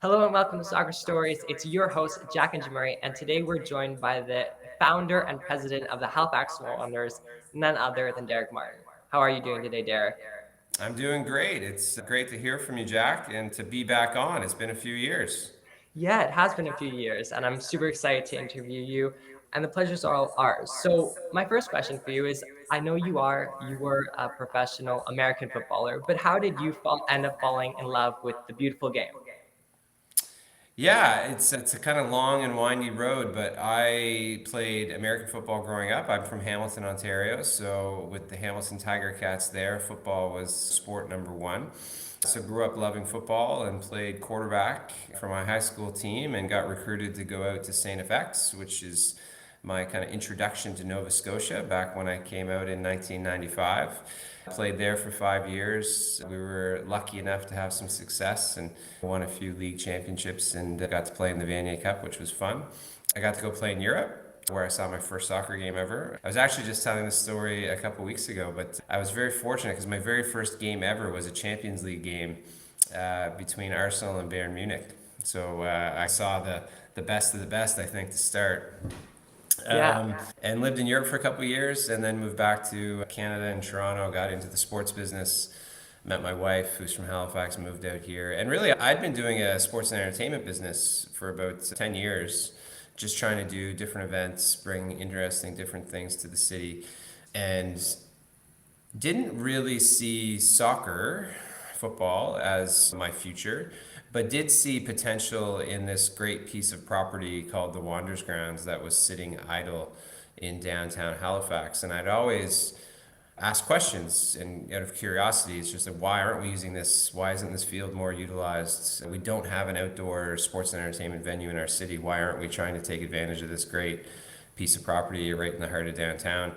Hello and welcome to Soccer Stories. It's your host, Jack and Murray, and today we're joined by the founder and president of the Halifax Wanderers, none other than Derek Martin. How are you doing today, Derek? I'm doing great. It's great to hear from you, Jack, and to be back on. It's been a few years. Yeah, it has been a few years, and I'm super excited to interview you, and the pleasure's all ours. So, my first question for you is I know you were a professional American footballer, but how did you end up falling in love with the beautiful game? Yeah, it's a kind of long and windy road, but I played American football growing up. I'm from Hamilton, Ontario, so with the Hamilton Tiger Cats there, football was sport number one. So grew up loving football and played quarterback for my high school team and got recruited to go out to St. FX, which is my kind of introduction to Nova Scotia back when I came out in 1995. Played there for 5 years. We were lucky enough to have some success and won a few league championships and got to play in the Vanier Cup, which was fun. I got to go play in Europe where I saw my first soccer game ever. I was actually just telling this story a couple weeks ago, but I was very fortunate because my very first game ever was a Champions League game between Arsenal and Bayern Munich. So I saw the best of the best, I think, to start. Yeah. And lived in Europe for a couple of years and then moved back to Canada and Toronto, got into the sports business, met my wife who's from Halifax, moved out here. And really, I'd been doing a sports and entertainment business for about 10 years, just trying to do different events, bring interesting different things to the city. And didn't really see soccer, football, as my future, but did see potential in this great piece of property called the Wanderers Grounds that was sitting idle in downtown Halifax. And I'd always ask questions and out of curiosity, it's just like, why aren't we using this? Why isn't this field more utilized? We don't have an outdoor sports and entertainment venue in our city. Why aren't we trying to take advantage of this great piece of property right in the heart of downtown?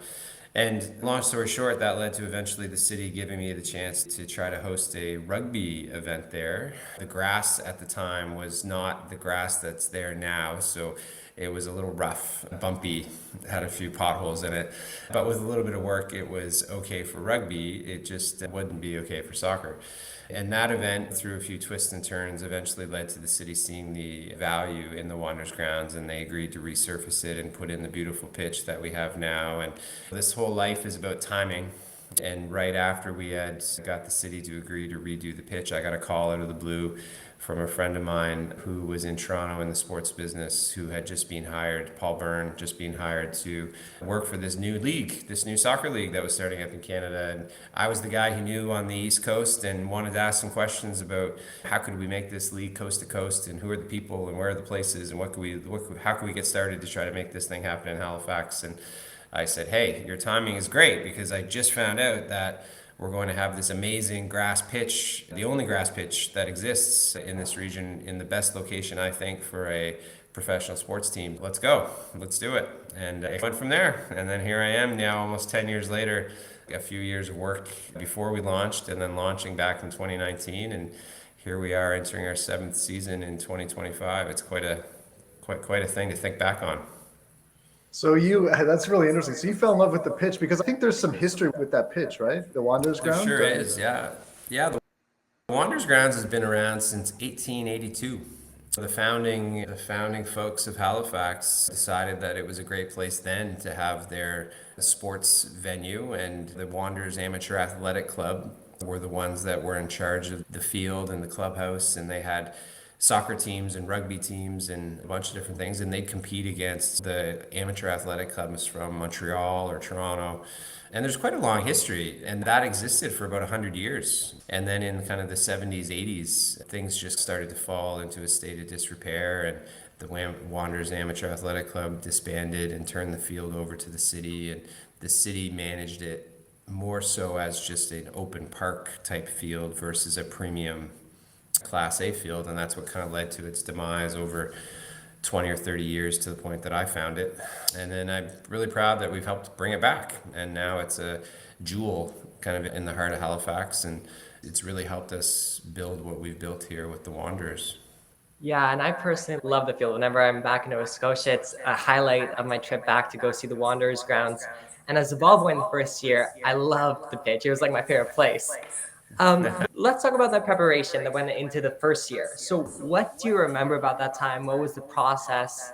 And long story short, that led to eventually the city giving me the chance to try to host a rugby event there. The grass at the time was not the grass that's there now, so it was a little rough, bumpy, had a few potholes in it. But with a little bit of work, it was okay for rugby. It just wouldn't be okay for soccer. And that event, through a few twists and turns, eventually led to the city seeing the value in the Wanderers grounds, and they agreed to resurface it and put in the beautiful pitch that we have now. And this whole life is about timing. And right after we had got the city to agree to redo the pitch, I got a call out of the blue from a friend of mine who was in Toronto in the sports business, who had just been hired, Paul Byrne, just been hired to work for this new league, this new soccer league that was starting up in Canada. And I was the guy he knew on the East Coast and wanted to ask some questions about how could we make this league coast to coast, and who are the people and where are the places, and how can we get started to try to make this thing happen in Halifax. And I said, hey, your timing is great because I just found out that we're going to have this amazing grass pitch, the only grass pitch that exists in this region, in the best location, I think, for a professional sports team. Let's go. Let's do it. And it went from there. And then here I am now, almost 10 years later, a few years of work before we launched and then launching back in 2019. And here we are entering our seventh season in 2025. It's quite a thing to think back on. That's really interesting. So you fell in love with the pitch because I think there's some history with that pitch, right? The Wanderers There ground? sure is, yeah. Yeah, the Wanderers Grounds has been around since 1882. The founding folks of Halifax decided that it was a great place then to have their sports venue, and the Wanderers Amateur Athletic Club were the ones that were in charge of the field and the clubhouse, and they had soccer teams and rugby teams and a bunch of different things, and they'd compete against the amateur athletic clubs from Montreal or Toronto. And there's quite a long history, and that existed for about 100 years. And then in kind of the 70s, 80s, things just started to fall into a state of disrepair, and the Wanderers Amateur Athletic Club disbanded and turned the field over to the city, and the city managed it more so as just an open park type field versus a premium Class A field, and that's what kind of led to its demise over 20 or 30 years to the point that I found it. And then I'm really proud that we've helped bring it back, and now it's a jewel kind of in the heart of Halifax, and it's really helped us build what we've built here with the Wanderers. Yeah, and I personally love the field. Whenever I'm back in Nova Scotia, it's a highlight of my trip back to go see the Wanderers grounds. And as a ball boy in the first year, I loved the pitch. It was like my favorite place. Let's talk about that preparation that went into the first year. So, what do you remember about that time? What was the process?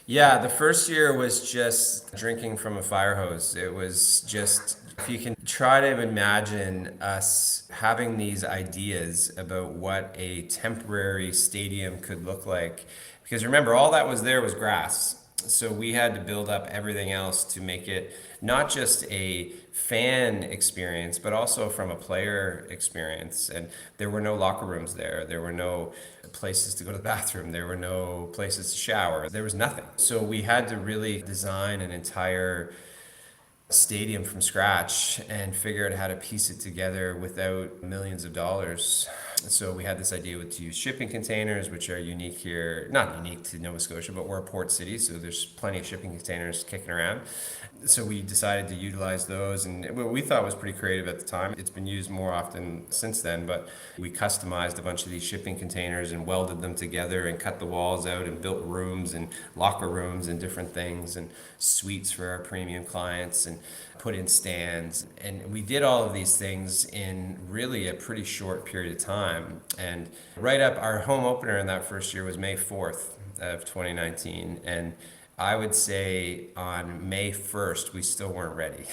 Yeah, the first year was just drinking from a fire hose. It was just, if you can try to imagine us having these ideas about what a temporary stadium could look like. Because remember, all that was there was grass. So we had to build up everything else to make it not just a fan experience, but also from a player experience. And there were no locker rooms there. There were no places to go to the bathroom. There were no places to shower. There was nothing. So we had to really design an entire stadium from scratch and figure out how to piece it together without millions of dollars. So we had this idea to use shipping containers, which are unique here, not unique to Nova Scotia, but we're a port city, so there's plenty of shipping containers kicking around. So we decided to utilize those, and what we thought was pretty creative at the time. It's been used more often since then, but we customized a bunch of these shipping containers and welded them together and cut the walls out and built rooms and locker rooms and different things and suites for our premium clients and put in stands. And we did all of these things in really a pretty short period of time. And right up, our home opener in that first year was May 4th of 2019. And I would say on May 1st, we still weren't ready.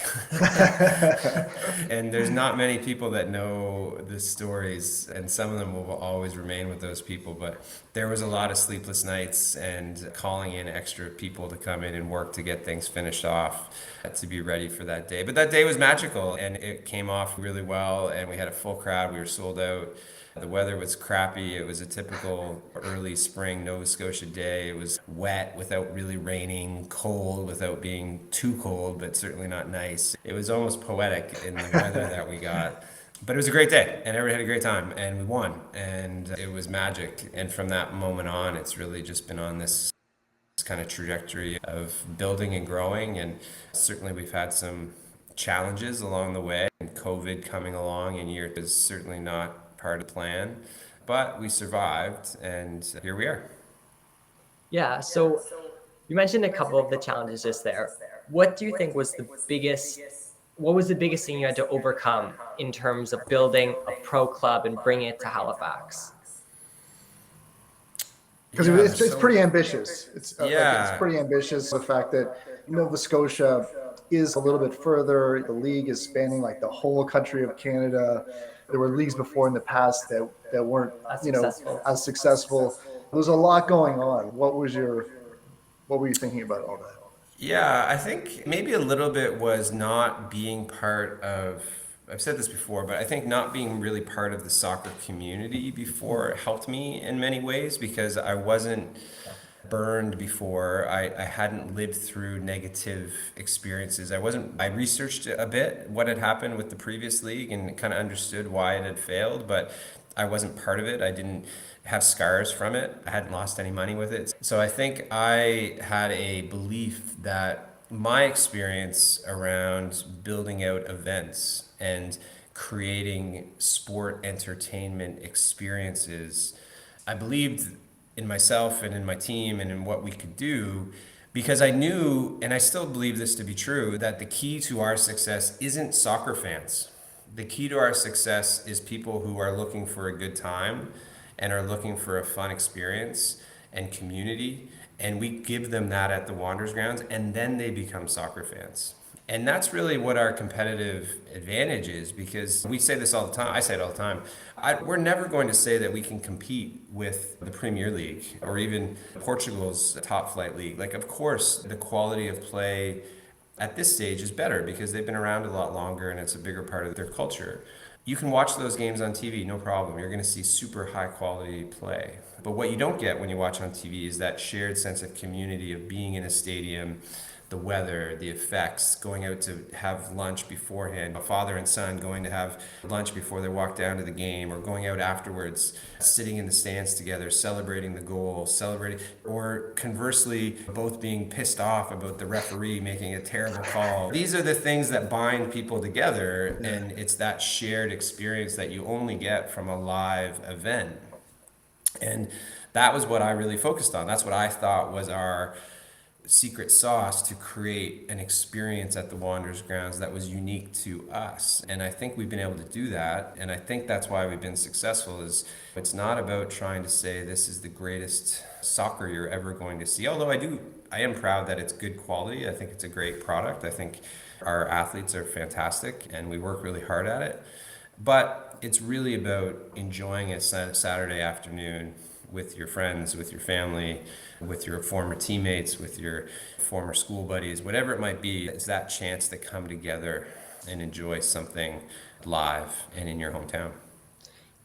And there's not many people that know the stories, and some of them will always remain with those people. But there was a lot of sleepless nights and calling in extra people to come in and work to get things finished off to be ready for that day. But that day was magical, and it came off really well, and we had a full crowd. We were sold out. The weather was crappy. It was a typical early spring Nova Scotia day. It was wet without really raining, cold without being too cold, but certainly not nice. It was almost poetic in the weather that we got. But it was a great day, and everybody had a great time, and we won, and it was magic. And from that moment on, it's really just been on this kind of trajectory of building and growing, and certainly we've had some challenges along the way, and COVID coming along in year is certainly not part of the plan, but we survived, and here we are. Yeah, so you mentioned a couple of the challenges just there. What do you think was what was the biggest thing you had to overcome in terms of building a pro club and bringing it to Halifax? Because Yeah, it's pretty ambitious. It's Yeah. it's pretty ambitious. The fact that Nova Scotia is a little bit further. The league is spanning like the whole country of Canada. There were leagues before in the past that weren't as successful. There's a lot going on. What were you thinking about all that? Yeah, I think maybe a little bit was not being part of, I've said this before, but I think not being really part of the soccer community before helped me in many ways because I wasn't burned before. I hadn't lived through negative experiences. I researched a bit what had happened with the previous league and kind of understood why it had failed, but I wasn't part of it. I didn't have scars from it. I hadn't lost any money with it. So I think I had a belief that my experience around building out events and creating sport entertainment experiences, I believed in myself and in my team and in what we could do because I knew, and I still believe this to be true, that the key to our success isn't soccer fans. The key to our success is people who are looking for a good time and are looking for a fun experience and community. And we give them that at the Wanderers grounds, and then they become soccer fans. And that's really what our competitive advantage is because we say this all the time. I say it all the time. We're never going to say that we can compete with the Premier League or even Portugal's top flight league. Like, of course, the quality of play at this stage is better because they've been around a lot longer and it's a bigger part of their culture. You can watch those games on TV, no problem. You're going to see super high quality play. But what you don't get when you watch on TV is that shared sense of community of being in a stadium, the weather, the effects, going out to have lunch beforehand, a father and son going to have lunch before they walk down to the game, or going out afterwards, sitting in the stands together, celebrating the goal, or conversely, both being pissed off about the referee making a terrible call. These are the things that bind people together, and it's that shared experience that you only get from a live event. And that was what I really focused on. That's what I thought was our secret sauce to create an experience at the Wanderers grounds that was unique to us. And I think we've been able to do that. And I think that's why we've been successful. Is it's not about trying to say this is the greatest soccer you're ever going to see. Although I am proud that it's good quality. I think it's a great product. I think our athletes are fantastic and we work really hard at it. But it's really about enjoying a Saturday afternoon with your friends, with your family, with your former teammates, with your former school buddies, whatever it might be. It's that chance to come together and enjoy something live and in your hometown.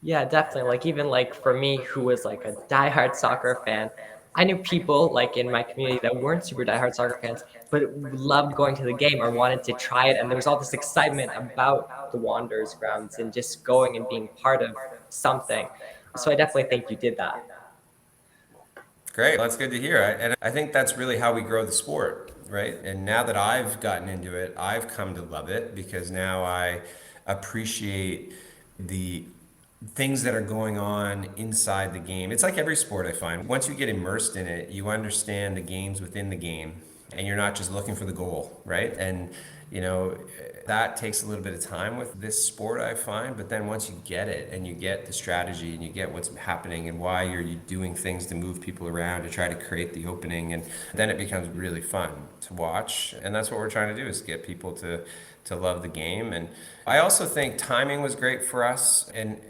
Yeah, definitely. Like even like for me, who was like a diehard soccer fan, I knew people like in my community that weren't super diehard soccer fans, but loved going to the game or wanted to try it. And there was all this excitement about the Wanderers grounds and just going and being part of something. So I definitely think you did that. Great. That's good to hear. And I think that's really how we grow the sport, right? And now that I've gotten into it, I've come to love it because now I appreciate the things that are going on inside the game. It's like every sport I find. Once you get immersed in it, you understand the games within the game and you're not just looking for the goal, right? And you know, that takes a little bit of time with this sport, I find, but then once you get it and you get the strategy and you get what's happening and why you're doing things to move people around to try to create the opening, and then it becomes really fun to watch. And that's what we're trying to do, is get people to love the game. And I also think timing was great for us, and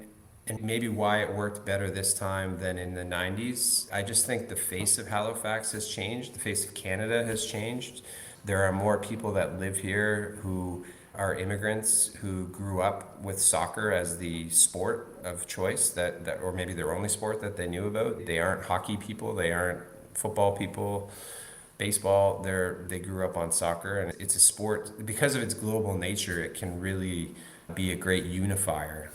maybe why it worked better this time than in the 90s. I just think the face of Halifax has changed. The face of Canada has changed. There are more people that live here who are immigrants who grew up with soccer as the sport of choice, that or maybe their only sport that they knew about. They aren't hockey people, they aren't football people, baseball. They grew up on soccer, and it's a sport, because of its global nature, it can really be a great unifier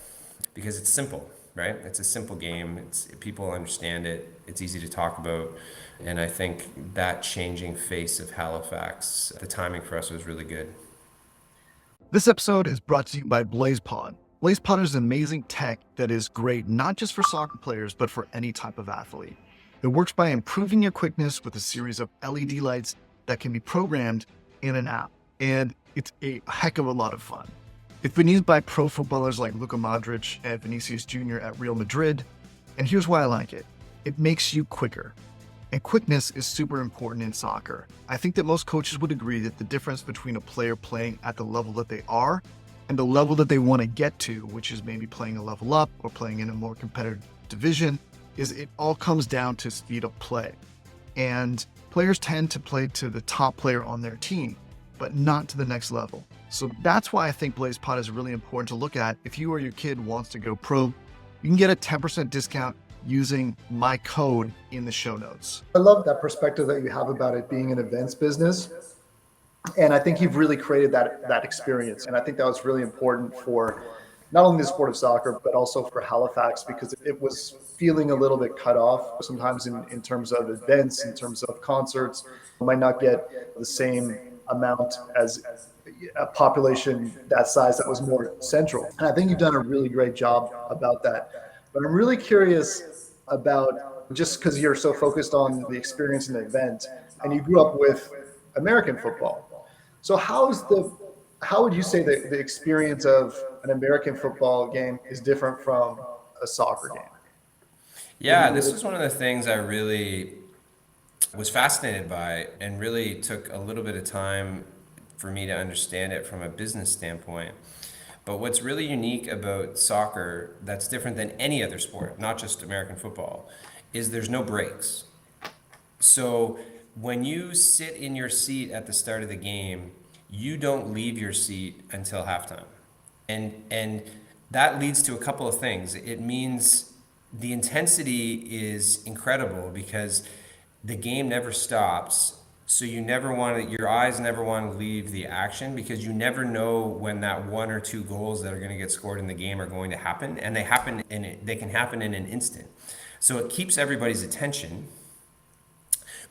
because it's simple, right? It's a simple game. People understand it. It's easy to talk about. And I think that changing face of Halifax, the timing for us was really good. This episode is brought to you by BlazePod. BlazePod is amazing tech that is great not just for soccer players, but for any type of athlete. It works by improving your quickness with a series of LED lights that can be programmed in an app. And it's a heck of a lot of fun. It's been used by pro footballers like Luka Modric and Vinicius Jr. at Real Madrid. And here's why I like it. It makes you quicker. And quickness is super important in soccer. I think that most coaches would agree that the difference between a player playing at the level that they are and the level that they want to get to, which is maybe playing a level up or playing in a more competitive division, is it all comes down to speed of play. And players tend to play to the top player on their team, but not to the next level. So that's why I think BlazePod is really important to look at. If you or your kid wants to go pro, you can get a 10% discount using my code in the show notes. I love that perspective that you have about it being an events business. And I think you've really created that experience. And I think that was really important for not only the sport of soccer, but also for Halifax, because it was feeling a little bit cut off sometimes in terms of events, in terms of concerts. You might not get the same amount as a population that size that was more central. And I think you've done a really great job about that. But I'm really curious about, just because you're so focused on the experience and the event, and you grew up with American football. So how would you say that the experience of an American football game is different from a soccer game? Yeah, this was one of the things I really was fascinated by, and really took a little bit of time for me to understand it from a business standpoint. But what's really unique about soccer that's different than any other sport, not just American football, is there's no breaks. So when you sit in your seat at the start of the game, you don't leave your seat until halftime. And that leads to a couple of things. It means the intensity is incredible because the game never stops. So your eyes never want to leave the action, because you never know when that one or two goals that are going to get scored in the game are going to happen, and they can happen in an instant. So it keeps everybody's attention,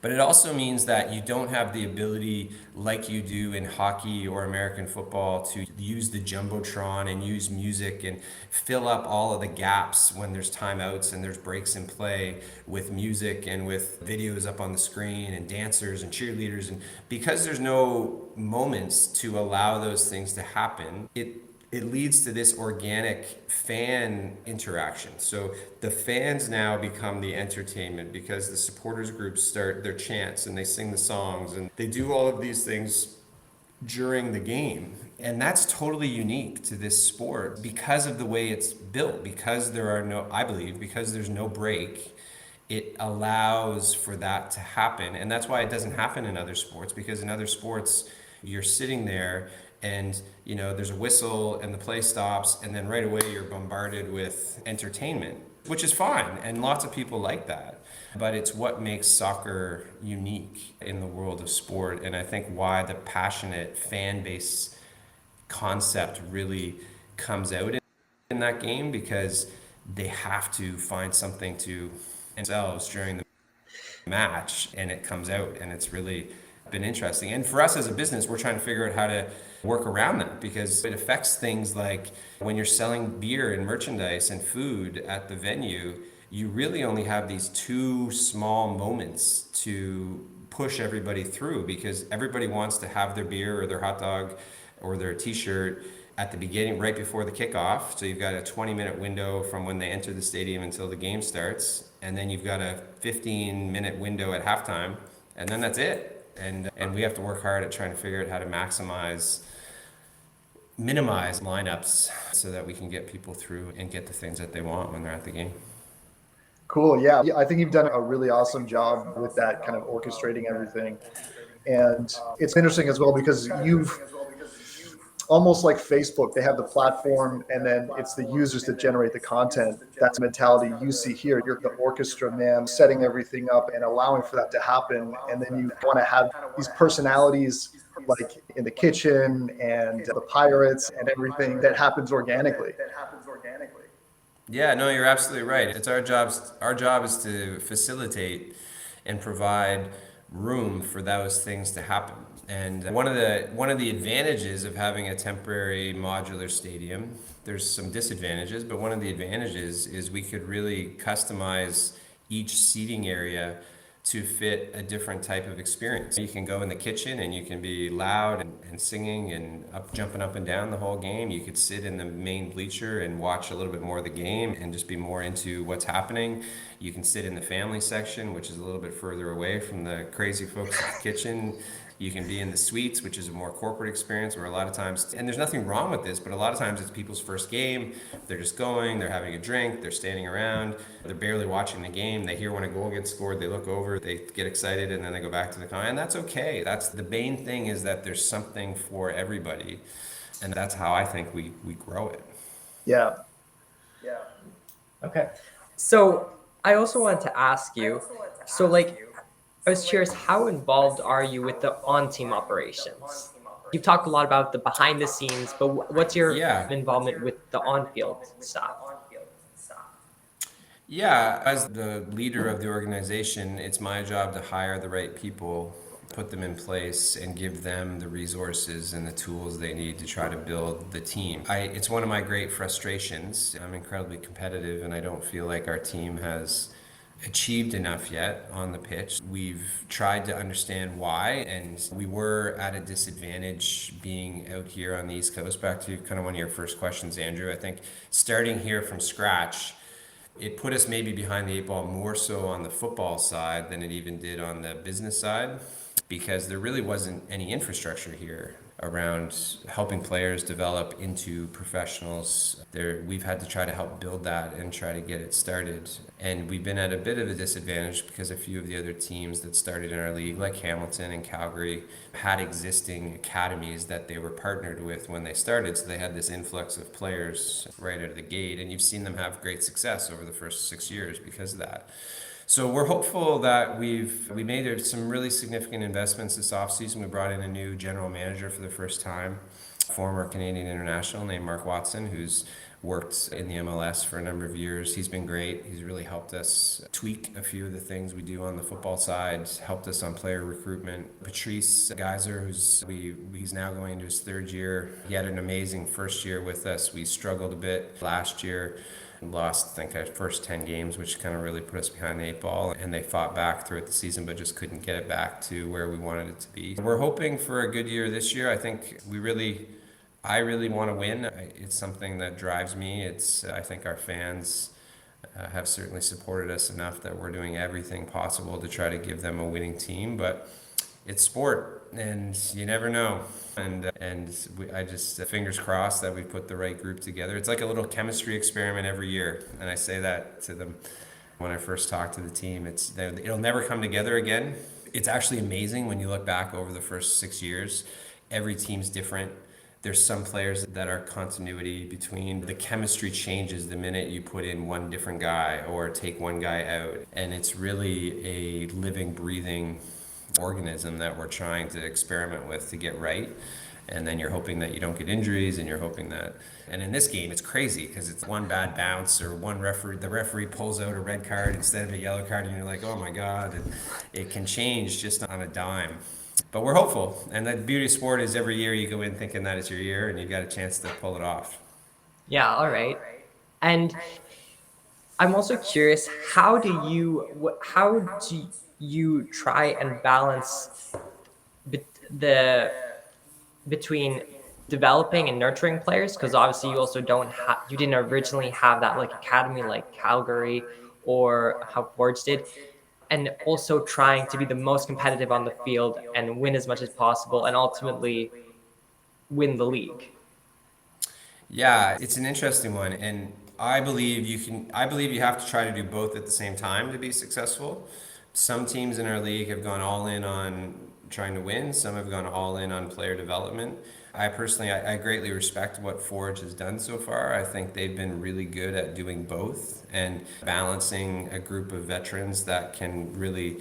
But it also means that you don't have the ability, like you do in hockey or American football, to use the Jumbotron and use music and fill up all of the gaps when there's timeouts and there's breaks in play with music and with videos up on the screen and dancers and cheerleaders. And because there's no moments to allow those things to happen, it leads to this organic fan interaction. So the fans now become the entertainment because the supporters groups start their chants and they sing the songs and they do all of these things during the game. And that's totally unique to this sport because of the way it's built, because there are no, I believe, because there's no break. It allows for that to happen. And that's why it doesn't happen in other sports, because in other sports, you're sitting there and there's a whistle and the play stops, and then right away you're bombarded with entertainment, which is fine, and lots of people like that. But it's what makes soccer unique in the world of sport, and I think why the passionate fan base concept really comes out in that game, because they have to find something to themselves during the match, and it comes out, and it's really been interesting. And for us as a business, we're trying to figure out how to work around that, because it affects things like when you're selling beer and merchandise and food at the venue, you really only have these two small moments to push everybody through, because everybody wants to have their beer or their hot dog or their t-shirt at the beginning, right before the kickoff. So you've got a 20-minute window from when they enter the stadium until the game starts, and then you've got a 15-minute window at halftime, and then that's it. And we have to work hard at trying to figure out how to minimize lineups so that we can get people through and get the things that they want when they're at the game. Cool. Yeah. I think you've done a really awesome job with that, kind of orchestrating everything. And it's interesting as well because you've almost like Facebook, they have the platform and then it's the users that generate the content. That's the mentality you see here. You're the orchestra man, setting everything up and allowing for that to happen. And then you want to have these personalities like in the kitchen and the pirates and everything that happens organically. Yeah, no, you're absolutely right. It's our job is to facilitate and provide room for those things to happen. And one of the advantages of having a temporary modular stadium, there's some disadvantages, but one of the advantages is we could really customize each seating area to fit a different type of experience. You can go in the kitchen and you can be loud and singing and jumping up and down the whole game. You could sit in the main bleacher and watch a little bit more of the game and just be more into what's happening. You can sit in the family section, which is a little bit further away from the crazy folks in the kitchen. You can be in the suites, which is a more corporate experience where a lot of times, and there's nothing wrong with this, but a lot of times it's people's first game. They're just going, they're having a drink, they're standing around, they're barely watching the game. They hear when a goal gets scored, they look over, they get excited, and then they go back to the car. And that's okay. That's the main thing, is that there's something for everybody. And that's how I think we grow it. Yeah. Okay. So I also wanted to ask you, so like, I was curious, how involved are you with the on-team operations? You've talked a lot about the behind the scenes, but what's your involvement with the on-field stuff? Yeah, as the leader of the organization, it's my job to hire the right people, put them in place, and give them the resources and the tools they need to try to build the team. It's one of my great frustrations. I'm incredibly competitive, and I don't feel like our team has achieved enough yet on the pitch. We've tried to understand why, and we were at a disadvantage being out here on the East Coast. Back to kind of one of your first questions, Andrew. I think starting here from scratch, it put us maybe behind the eight ball more so on the football side than it even did on the business side, because there really wasn't any infrastructure here around helping players develop into professionals. We've had to try to help build that and try to get it started. And we've been at a bit of a disadvantage because a few of the other teams that started in our league, like Hamilton and Calgary, had existing academies that they were partnered with when they started. So they had this influx of players right out of the gate. And you've seen them have great success over the first 6 years because of that. So we're hopeful that we made some really significant investments this offseason. We brought in a new general manager for the first time, former Canadian international named Mark Watson, who's worked in the MLS for a number of years. He's been great. He's really helped us tweak a few of the things we do on the football side, helped us on player recruitment. Patrice Geyser, he's now going into his third year. He had an amazing first year with us. We struggled a bit last year. Lost, I think, our first 10 games, which kind of really put us behind the 8 ball. And they fought back throughout the season, but just couldn't get it back to where we wanted it to be. We're hoping for a good year this year. I think I really want to win. It's something that drives me. I think our fans have certainly supported us enough that we're doing everything possible to try to give them a winning team. But it's sport, and you never know. I just fingers crossed that we put the right group together. It's like a little chemistry experiment every year, and I say that to them when I first talk to the team. It'll never come together again. It's actually amazing when you look back over the first 6 years. Every team's different. There's some players that are continuity between. The chemistry changes the minute you put in one different guy or take one guy out. And it's really a living, breathing organism that we're trying to experiment with to get right. And then you're hoping that you don't get injuries, and you're hoping that. And in this game, it's crazy because it's one bad bounce or the referee pulls out a red card instead of a yellow card, and you're like, oh my God. And it can change just on a dime. But we're hopeful, and the beauty of sport is every year you go in thinking that it's your year, and you've got a chance to pull it off. Yeah, all right. And I'm also curious, how do you try and balance between developing and nurturing players? Because obviously you didn't originally have that like academy like Calgary or how Forge did. And also trying to be the most competitive on the field and win as much as possible and ultimately win the league. Yeah, it's an interesting one, and I believe you have to try to do both at the same time to be successful. Some teams in our league have gone all in on trying to win. Some have gone all in on player development. I greatly respect what Forge has done so far. I think they've been really good at doing both and balancing a group of veterans that can really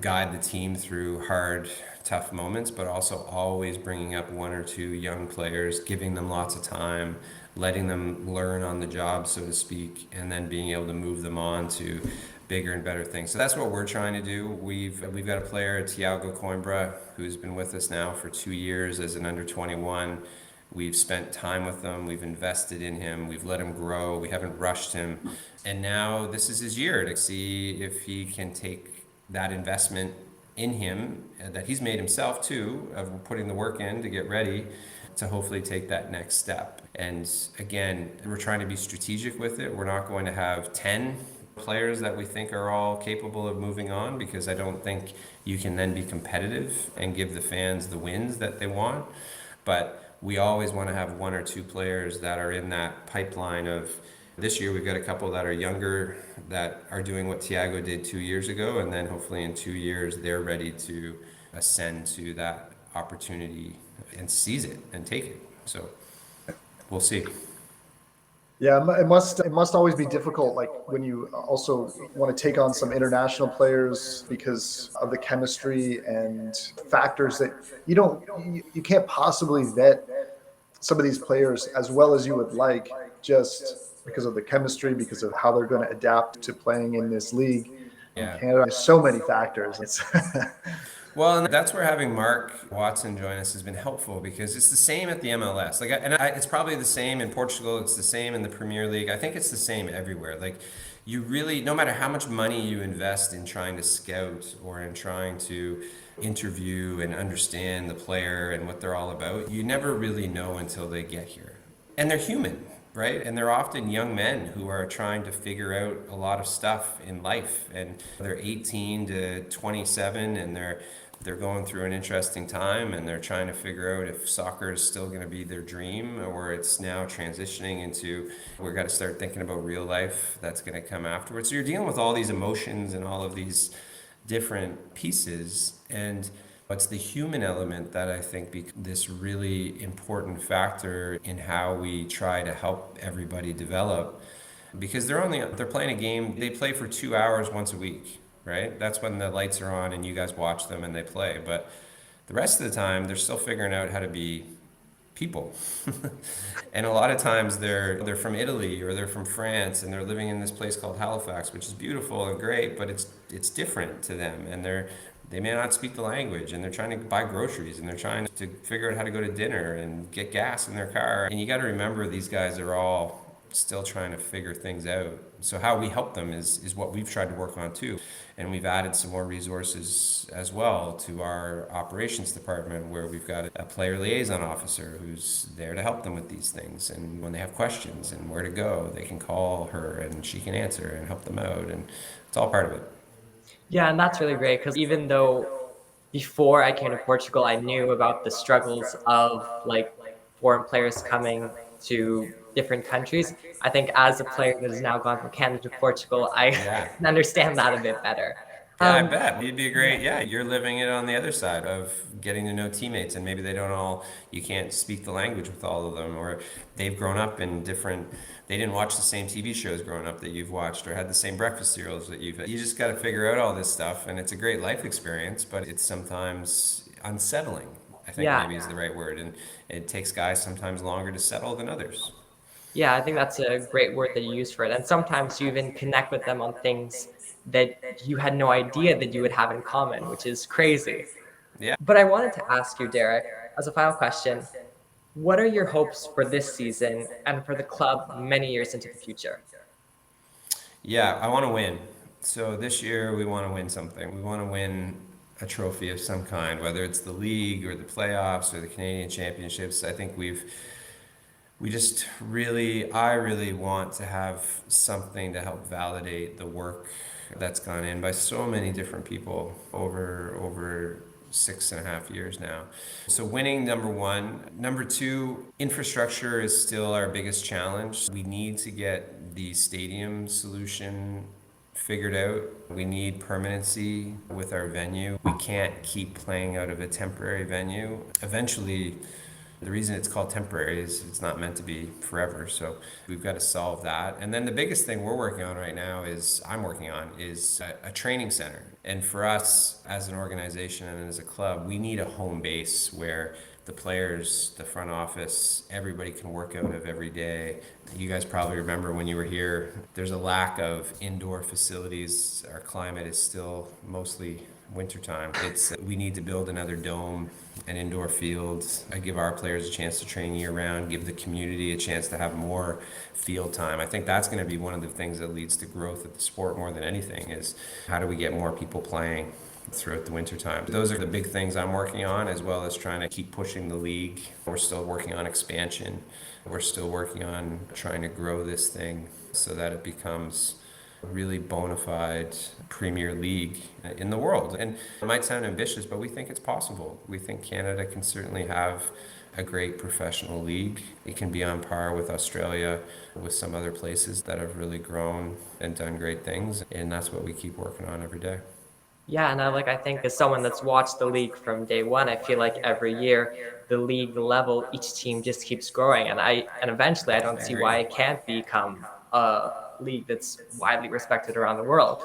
guide the team through hard, tough moments, but also always bringing up one or two young players, giving them lots of time, letting them learn on the job, so to speak, and then being able to move them on to bigger and better things. So that's what we're trying to do. We've got a player, Thiago Coimbra, who's been with us now for 2 years as an under 21. We've spent time with him. We've invested in him. We've let him grow. We haven't rushed him. And now this is his year to see if he can take that investment in him that he's made himself too, of putting the work in to get ready to hopefully take that next step. And again, we're trying to be strategic with it. We're not going to have 10 players that we think are all capable of moving on, because I don't think you can then be competitive and give the fans the wins that they want. But we always want to have one or two players that are in that pipeline of, this year we've got a couple that are younger that are doing what Thiago did 2 years ago, and then hopefully in 2 years they're ready to ascend to that opportunity and seize it and take it. So we'll see. Yeah, it must always be difficult, like when you also want to take on some international players because of the chemistry and factors that you can't possibly vet some of these players as well as you would like, just because of the chemistry, because of how they're going to adapt to playing in this league. Yeah. In Canada, there's so many factors. It's Well, and that's where having Mark Watson join us has been helpful, because it's the same at the MLS. It's probably the same in Portugal. It's the same in the Premier League. I think it's the same everywhere. Like, you really, no matter how much money you invest in trying to scout or in trying to interview and understand the player and what they're all about, you never really know until they get here. And they're human, right? And they're often young men who are trying to figure out a lot of stuff in life. And they're 18 to 27, and they're going through an interesting time, and they're trying to figure out if soccer is still going to be their dream, or it's now transitioning into, we've got to start thinking about real life that's going to come afterwards. So you're dealing with all these emotions and all of these different pieces, and it's the human element that I think this really important factor in how we try to help everybody develop, because they're playing a game. They play for 2 hours once a week, right? That's when the lights are on and you guys watch them and they play. But the rest of the time, they're still figuring out how to be people. And a lot of times they're from Italy or they're from France and they're living in this place called Halifax, which is beautiful and great, but it's different to them, and they may not speak the language, and they're trying to buy groceries, and they're trying to figure out how to go to dinner and get gas in their car. And you got to remember, these guys are all still trying to figure things out. So how we help them is what we've tried to work on too. And we've added some more resources as well to our operations department, where we've got a player liaison officer who's there to help them with these things. And when they have questions and where to go, they can call her and she can answer and help them out. And it's all part of it. Yeah, and that's really great, because even though before I came to Portugal, I knew about the struggles of like foreign players coming to different countries. I think as a player that has now gone from Canada to Portugal, I Yeah. can understand that a bit better. Yeah, I bet. You'd be great. Yeah, you're living it on the other side of getting to know teammates, and maybe you can't speak the language with all of them, or they've grown up in different, they didn't watch the same TV shows growing up that you've watched, or had the same breakfast cereals that you've had. You just got to figure out all this stuff, and it's a great life experience, but it's sometimes unsettling, I think Yeah. maybe is the right word, and it takes guys sometimes longer to settle than others. Yeah, I think that's a great word that you use for it. And sometimes you even connect with them on things that you had no idea that you would have in common, which is crazy. Yeah. But I wanted to ask you, Derek, as a final question, what are your hopes for this season and for the club many years into the future? Yeah, I want to win. So this year we want to win something. We want to win a trophy of some kind, whether it's the league or the playoffs or the Canadian Championships. I think I really want to have something to help validate the work that's gone in by so many different people over 6.5 years now. So winning, number one. Number two, infrastructure is still our biggest challenge. We need to get the stadium solution figured out. We need permanency with our venue. We can't keep playing out of a temporary venue. Eventually, the reason it's called temporary is it's not meant to be forever. So we've got to solve that. And then the biggest thing we're working on right now is a training center. And for us as an organization and as a club, we need a home base where the players, the front office, everybody can work out of every day. You guys probably remember when you were here, there's a lack of indoor facilities. Our climate is still mostly wintertime. We need to build another dome, an indoor field. I give our players a chance to train year round, give the community a chance to have more field time. I think that's going to be one of the things that leads to growth of the sport more than anything, is how do we get more people playing throughout the winter time. Those are the big things I'm working on, as well as trying to keep pushing the league. We're still working on expansion. We're still working on trying to grow this thing so that it becomes a really bona fide premier league in the world. And it might sound ambitious, but we think it's possible. We think Canada can certainly have a great professional league. It can be on par with Australia, with some other places that have really grown and done great things. And that's what we keep working on every day. Yeah, and I think as someone that's watched the league from day one, I feel like every year the league level, each team just keeps growing, and eventually I don't see why it can't become a league that's widely respected around the world.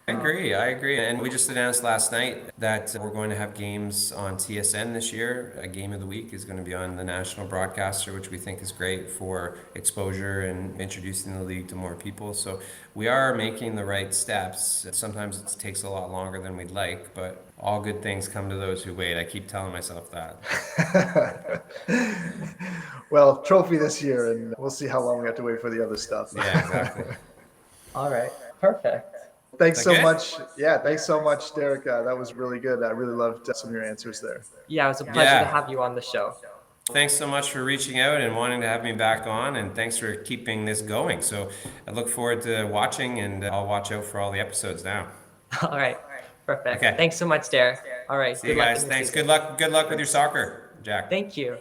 I agree. And we just announced last night that we're going to have games on TSN this year. A game of the week is going to be on the national broadcaster, which we think is great for exposure and introducing the league to more people. So we are making the right steps. Sometimes it takes a lot longer than we'd like, but all good things come to those who wait. I keep telling myself that. Well, trophy this year, and we'll see how long we have to wait for the other stuff. Yeah, exactly. All right, perfect. Thanks so Okay. much. Yeah, thanks so much, Derek. That was really good. I really loved some of your answers there. Yeah, it was a pleasure to have you on the show. Thanks so much for reaching out and wanting to have me back on, and thanks for keeping this going. So I look forward to watching, and I'll watch out for all the episodes now. All right, perfect. Okay. Thanks so much, Derek. All right, See you guys. Thanks. Good luck with your soccer, Jack. Thank you.